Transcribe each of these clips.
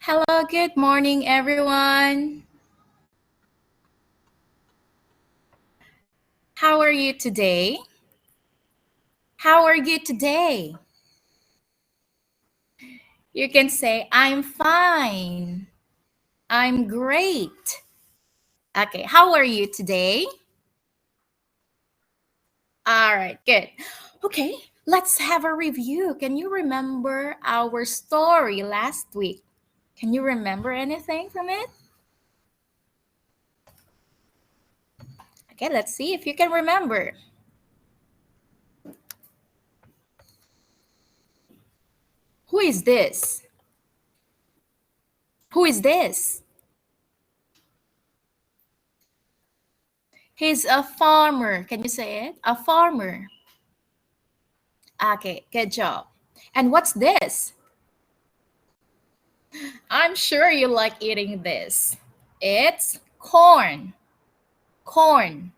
Hello, good morning, everyone. How are you today? How are you today? You can say, I'm fine. I'm great. Okay, how are you today? All right, good. Okay, let's have a review. Can you remember our story last week? Can you remember anything from it? Okay, let's see if you can remember. Who is this? Who is this? He's a farmer. Can you say it? A farmer. Okay, good job. And what's this? I'm sure you like eating this. It's corn. Corn.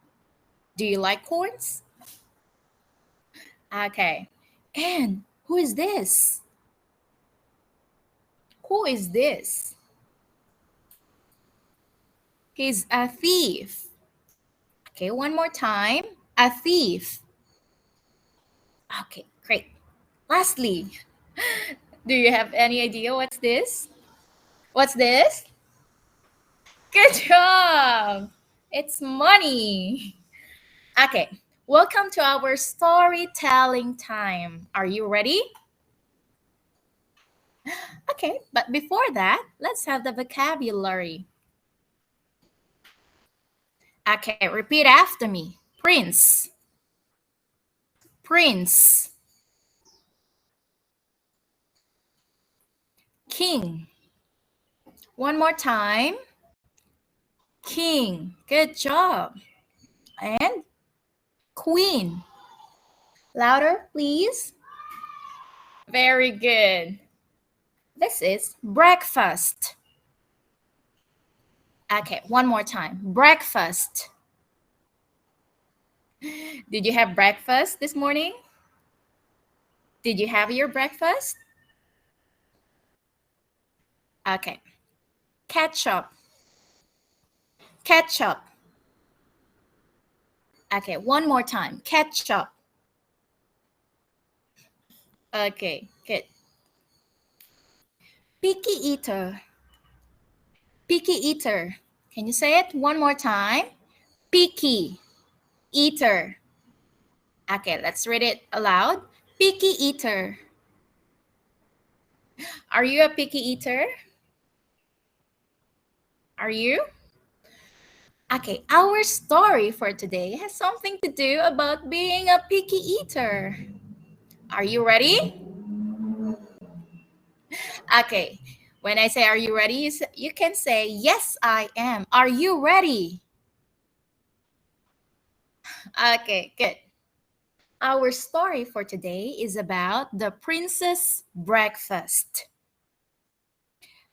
Do you like corns? Okay. And who is this? Who is this? He's a thief. Okay, one more time. A thief. Okay, great. Lastly, do you have any idea what's this? What's this? Good job. It's money. Okay, welcome to our storytelling time. Are you ready? Okay, but before that, let's have the vocabulary. Okay, repeat after me. Prince, prince, king. One more time. King. Good job. And queen. Louder, please. Very good. This is breakfast. Okay, one more time. Breakfast. Did you have breakfast this morning? Did you have your breakfast? Okay. Ketchup. Ketchup. Okay, one more time. Ketchup. Okay, good. Picky eater. Picky eater. Can you say it one more time? Picky eater. Okay, let's read it aloud. Picky eater. Are you a picky eater? Are you? Okay, our story for today has something to do about being a picky eater. Are you ready? Okay, when I say, are you ready? You can say, yes, I am. Are you ready? Okay, good. Our story for today is about the princess breakfast.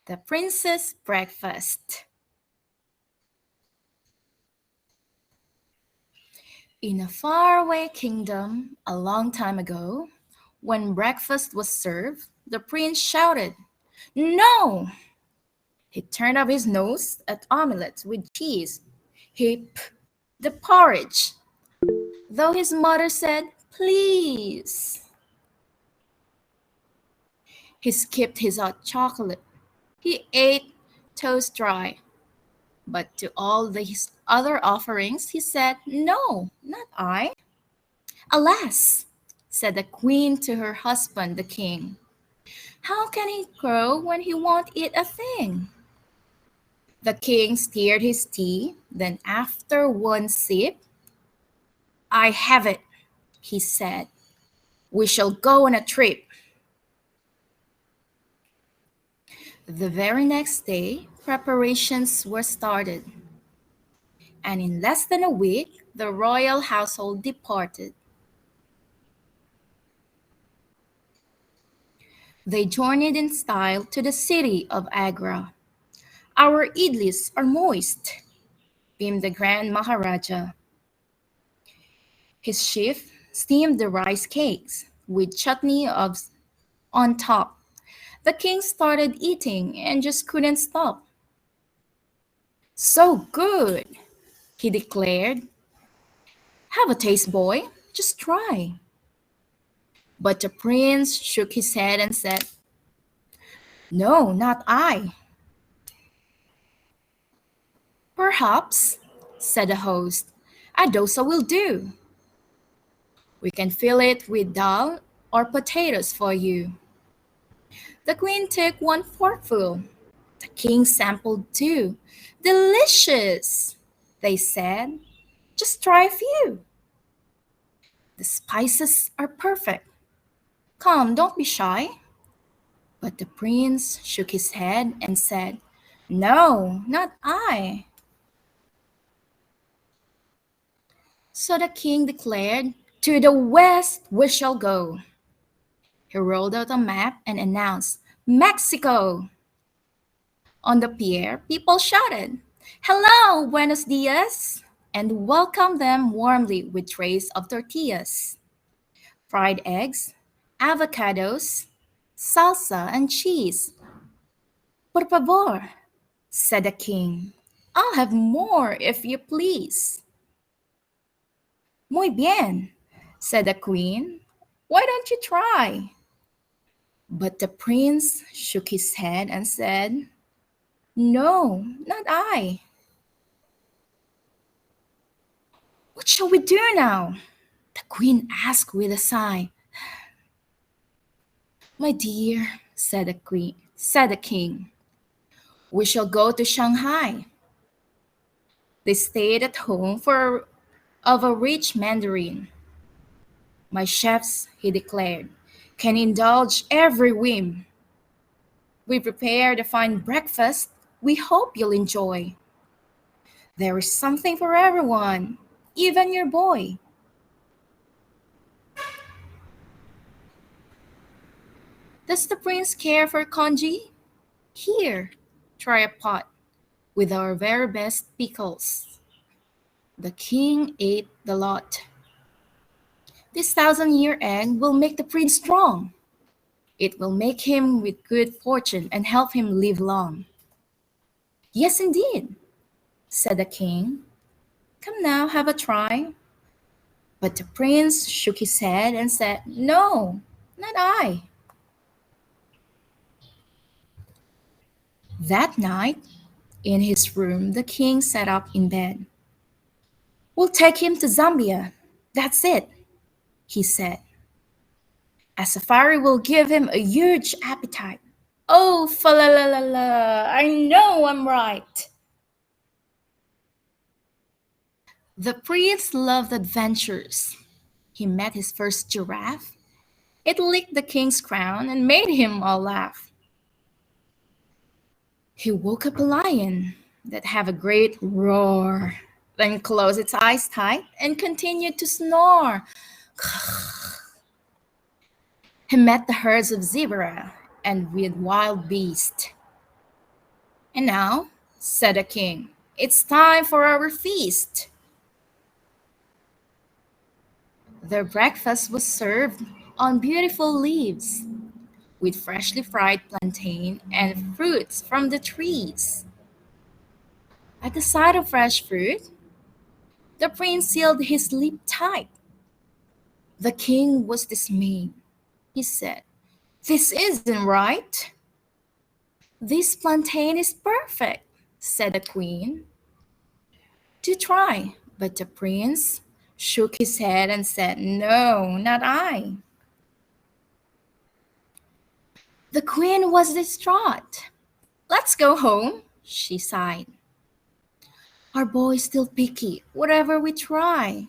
The princess breakfast. In a faraway kingdom a long time ago, when breakfast was served, the prince shouted, "No!" He turned up his nose at omelets with cheese. The porridge, though his mother said, "Please." He skipped his hot chocolate. He ate toast dry. But to all his other offerings, he said, "No, not I." "Alas," said the queen to her husband, the king, "how can he crow when he won't eat a thing?" The king stirred his tea, then after one sip, "I have it," he said. "We shall go on a trip." The very next day, preparations were started, and in less than a week, the royal household departed. They journeyed in style to the city of Agra. "Our idlis are moist," beamed the Grand Maharaja. His chef steamed the rice cakes with chutney on top. The king started eating and just couldn't stop. So good, he declared. Have a taste, boy. Just try. But the prince shook his head and said, No, not I. Perhaps, said the host, a dosa will do. We can fill it with dal or potatoes for you. The queen took one forkful. The king sampled too. Delicious, they said. Just try a few. The spices are perfect. Come, don't be shy. But the prince shook his head and said, No, not I. So the king declared, To the west we shall go. He rolled out a map and announced, Mexico! On the pier, people shouted, Hello, buenos dias! And welcomed them warmly with trays of tortillas, fried eggs, avocados, salsa, and cheese. Por favor, said the king. I'll have more if you please. Muy bien, said the queen. Why don't you try? But the prince shook his head and said, No, not I. What shall we do now? The queen asked with a sigh. My dear, said the king, we shall go to Shanghai. They stayed at home for of a rich mandarin. My chefs, he declared, can indulge every whim. We prepared a fine breakfast we hope you'll enjoy. There is something for everyone, even your boy. Does the prince care for congee? Here, try a pot with our very best pickles. The king ate the lot. This 1,000-year egg will make the prince strong. It will make him with good fortune and help him live long. Yes, indeed, said the king. Come now, have a try. But the prince shook his head and said, No, not I. That night, in his room, the king sat up in bed. We'll take him to Zambia. That's it, he said. A safari will give him a huge appetite. Oh, fa la la la la, I know I'm right. The prince loved adventures. He met his first giraffe. It licked the king's crown and made him all laugh. He woke up a lion that had a great roar, then closed its eyes tight and continued to snore. He met the herds of zebra and with wild beasts. And now, said the king, it's time for our feast. Their breakfast was served on beautiful leaves with freshly fried plantain and fruits from the trees. At the sight of fresh fruit, the prince sealed his lip tight. The king was dismayed. He said, This isn't right. This plantain is perfect, said the queen. Do try. But the prince shook his head and said, No, not I. The queen was distraught. Let's go home, she sighed. Our boy's still picky, whatever we try.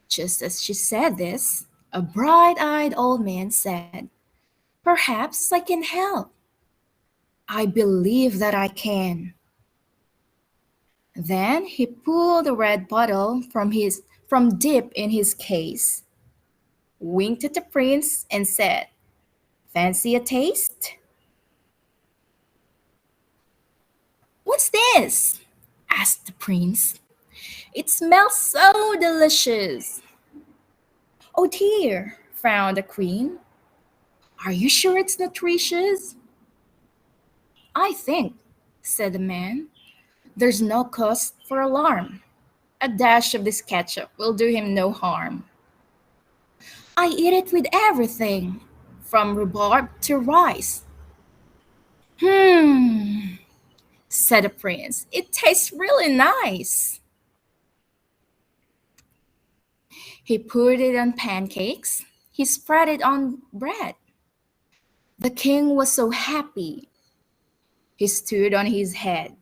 Just as she said this, a bright eyed old man said, Perhaps I can help. I believe that I can. Then he pulled a red bottle from deep in his case, winked at the prince, and said, Fancy a taste? What's this? Asked the prince. It smells so delicious. Oh dear, frowned the queen. Are you sure it's nutritious? I think, said the man, there's no cause for alarm. A dash of this ketchup will do him no harm. I eat it with everything, from rhubarb to rice. Hmm, said the prince. It tastes really nice. He poured it on pancakes. He spread it on bread. The king was so happy. He stood on his head.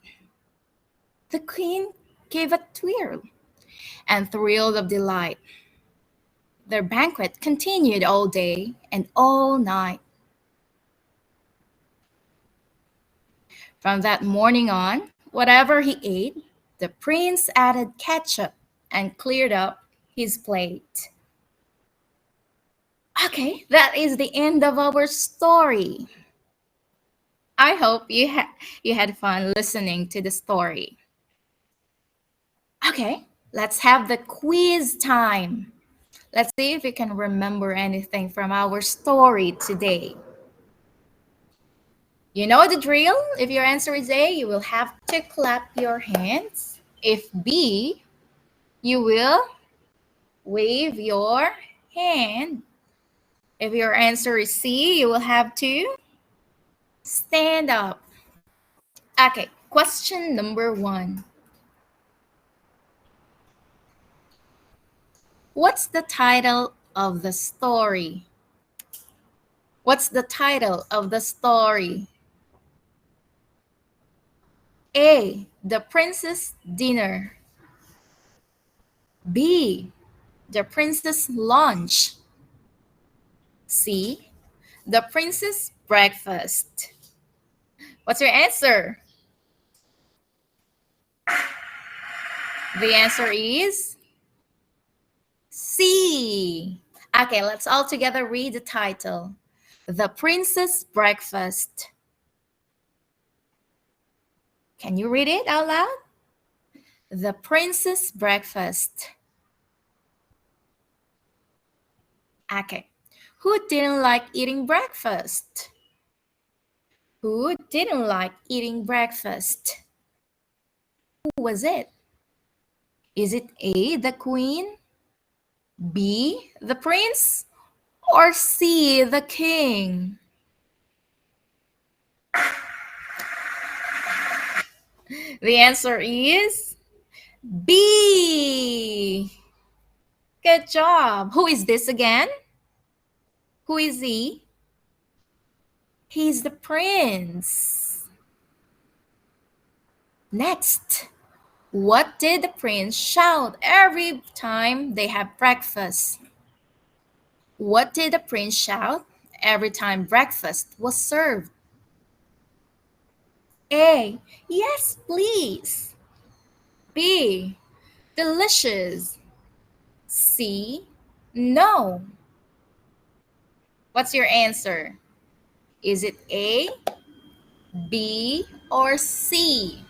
The queen gave a twirl and thrilled of delight. Their banquet continued all day and all night. From that morning on, whatever he ate, the prince added ketchup and cleared up his plate. Okay, that is the end of our story. I hope you had fun listening to the story. Okay, let's have the quiz time. Let's see if you can remember anything from our story today. You know the drill. If your answer is A, you will have to clap your hands. If B, you will wave your hand. If your answer is C, you will have to stand up. Okay, question number 1. What's the title of the story? What's the title of the story? A. The Princess Dinner. B. The Princess Lunch. C. The Princess Breakfast. What's your answer? The answer is C. Okay, let's all together read the title. The Princess Breakfast. Can you read it out loud? The Princess Breakfast. Okay. Who didn't like eating breakfast? Who didn't like eating breakfast? Who was it? Is it A, the queen, B, the prince, or C, the king? The answer is B. Good job. Who is this again? Who is he? He's the prince. Next, what did the prince shout every time they have breakfast? What did the prince shout every time breakfast was served? A. Yes, please. B. Delicious. C. No. What's your answer? Is it A, B, or C?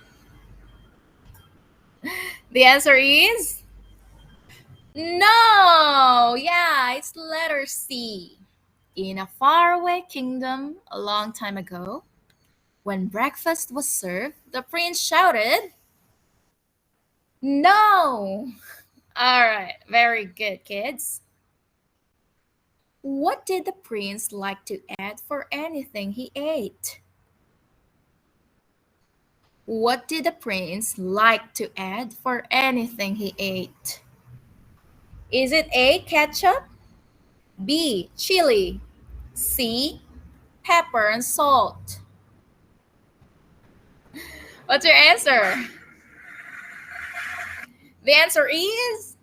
The answer is no. Yeah, it's letter C. In a faraway kingdom a long time ago, when breakfast was served, the prince shouted, no. All right, very good, kids. What did the prince like to add for anything he ate? What did the prince like to add for anything he ate? Is it A, ketchup, B, chili, C, pepper and salt? What's your answer? The answer is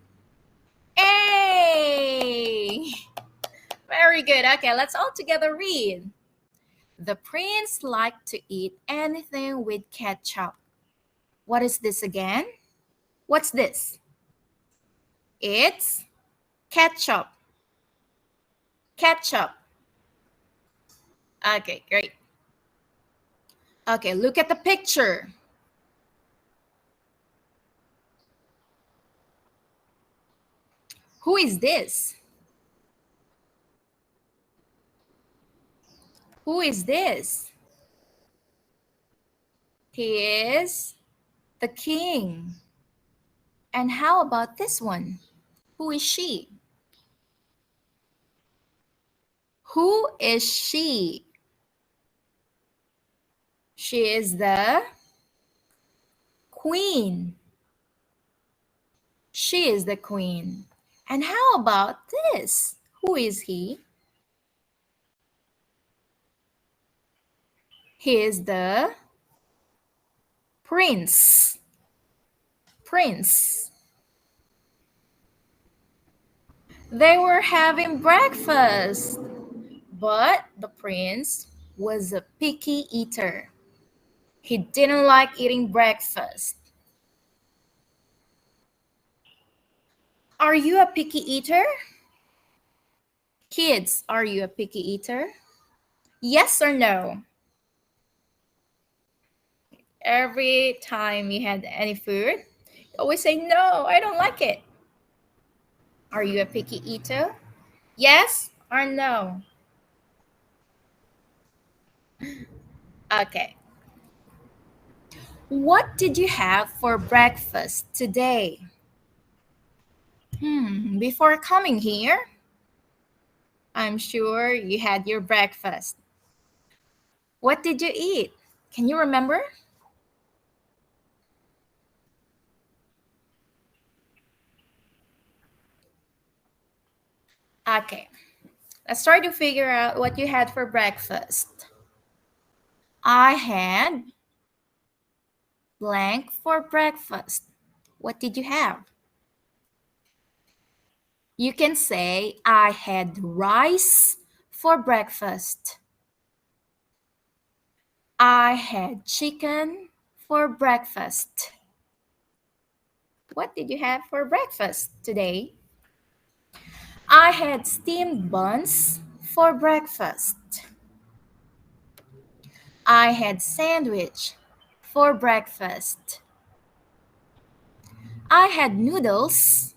A. Very good. Okay, let's all together read. The prince liked to eat anything with ketchup. What is this again? What's this? It's ketchup. Ketchup. Okay, great. Okay, look at the picture. Who is this? Who is this? He is the king. And how about this one? Who is she? Who is she? She is the queen. She is the queen. And how about this? Who is he? He is the prince. Prince. They were having breakfast, but the prince was a picky eater. He didn't like eating breakfast. Are you a picky eater? Kids, are you a picky eater? Yes or no? Every time you had any food, you always say, no, I don't like it. Are you a picky eater? Yes or no? Okay. What did you have for breakfast today? Before coming here, I'm sure you had your breakfast. What did you eat? Can you remember? Okay, let's try to figure out what you had for breakfast. I had blank for breakfast. What did you have? You can say, I had rice for breakfast. I had chicken for breakfast. What did you have for breakfast today? I had steamed buns for breakfast. I had sandwich for breakfast. I had noodles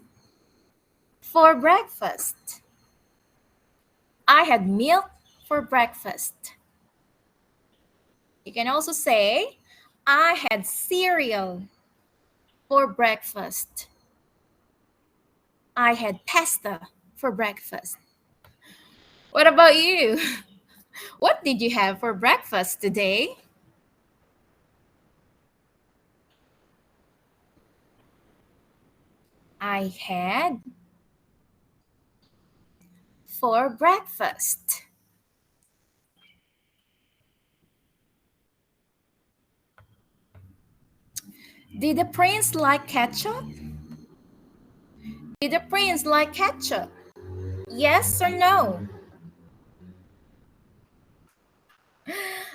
for breakfast. I had milk for breakfast. You can also say, I had cereal for breakfast. I had pasta for breakfast. What about you? What did you have for breakfast today? I had for breakfast. Did the prince like ketchup? Did the prince like ketchup? Yes or no?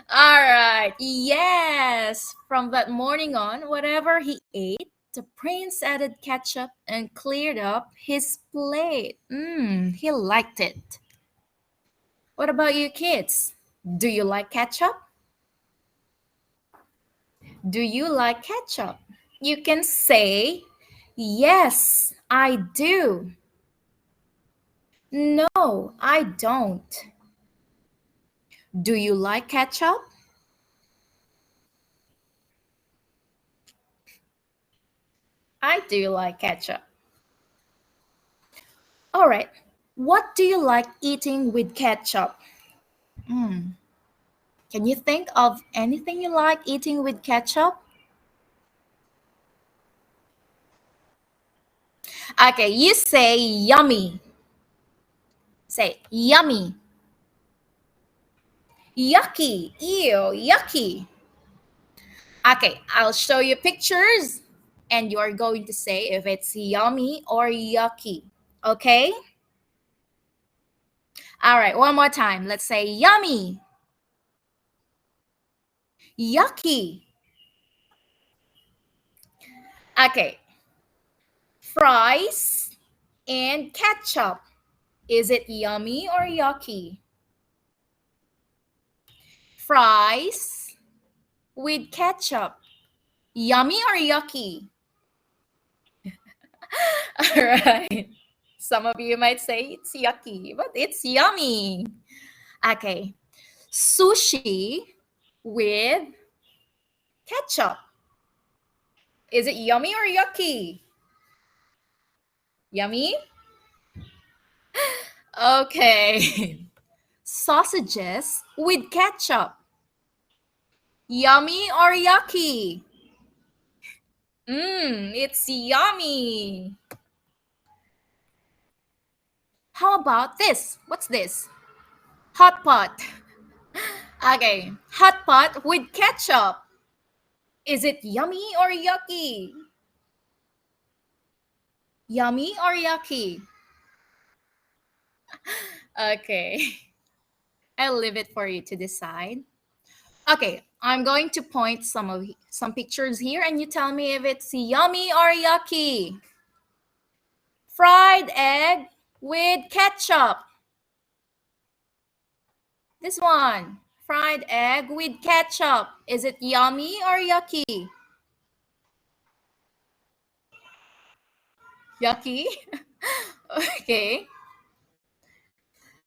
All right. Yes. From that morning on, whatever he ate, the prince added ketchup and cleared up his plate. He liked it. What about you kids? Do you like ketchup? Do you like ketchup? You can say, yes, I do. No, I don't. Do you like ketchup? I do like ketchup. All right. What do you like eating with ketchup? Mm. Can you think of anything you like eating with ketchup? Okay, you say yummy. Say yummy. Yucky. Ew, yucky. Okay, I'll show you pictures and you are going to say if it's yummy or yucky. Okay? All right, one more time. Let's say yummy, yucky. Okay, fries and ketchup. Is it yummy or yucky? Fries with ketchup. Yummy or yucky? All right. Some of you might say it's yucky, but it's yummy. Okay. Sushi with ketchup. Is it yummy or yucky? Yummy? Okay. Sausages with ketchup. Yummy or yucky? It's yummy. How about this? What's this? Hot pot. Okay, hot pot with ketchup. Is it yummy or yucky? Yummy or yucky? Okay, I'll leave it for you to decide. Okay, I'm going to point some pictures here and you tell me if it's yummy or yucky. Fried egg with ketchup. This one, fried egg with ketchup. Is it yummy or yucky? Yucky? Okay.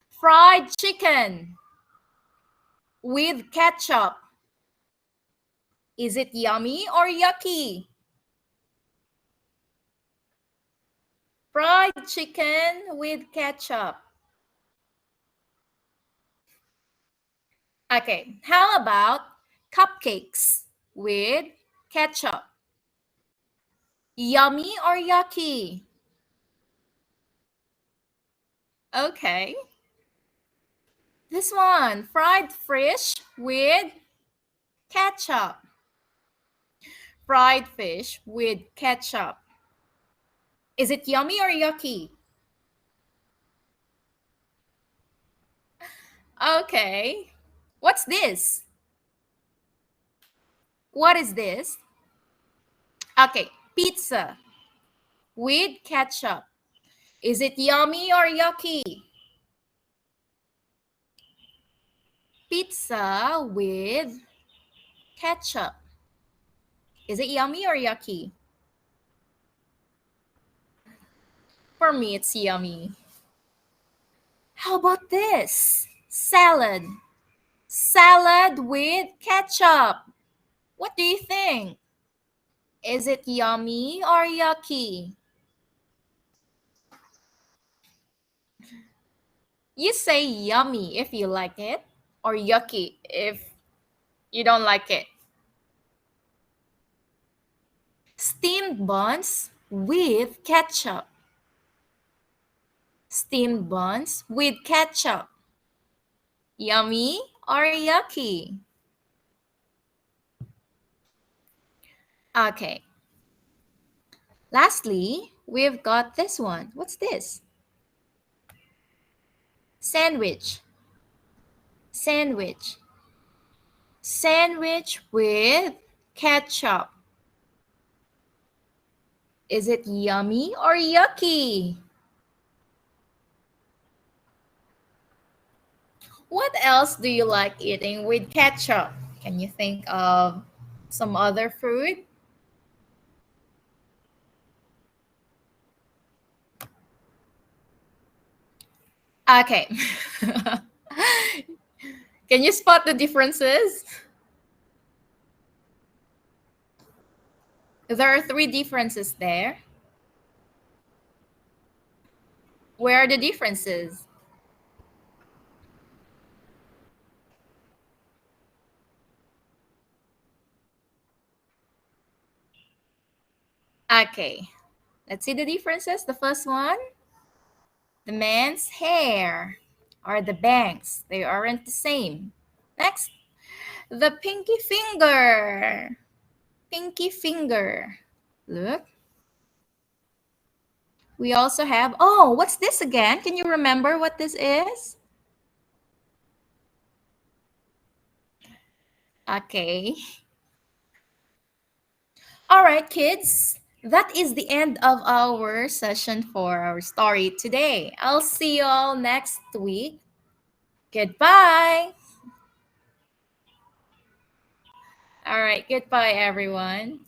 Fried chicken with ketchup. Is it yummy or yucky? Fried chicken with ketchup. Okay, how about cupcakes with ketchup? Yummy or yucky? Okay. This one, fried fish with ketchup. Fried fish with ketchup. Is it yummy or yucky? Okay. What's this? What is this? Okay, pizza with ketchup. Is it yummy or yucky? Pizza with ketchup. Is it yummy or yucky? For me, it's yummy. How about this? Salad. Salad with ketchup. What do you think? Is it yummy or yucky? You say yummy if you like it, or yucky if you don't like it. Steamed buns with ketchup. Steamed buns with ketchup. Yummy or yucky? Okay. Lastly, we've got this one. What's this? Sandwich. Sandwich. Sandwich with ketchup. Is it yummy or yucky? What else do you like eating with ketchup? Can you think of some other food? Okay. Can you spot the differences? There are three differences there. Where are the differences? Okay. Let's see the differences. The first one, the man's hair or the bangs. They aren't the same. Next, the pinky finger. Pinky finger. Look. We also have, oh, what's this again? Can you remember what this is? Okay. All right, kids. That is the end of our session for our story today. I'll see you all next week. Goodbye. All right, goodbye, everyone.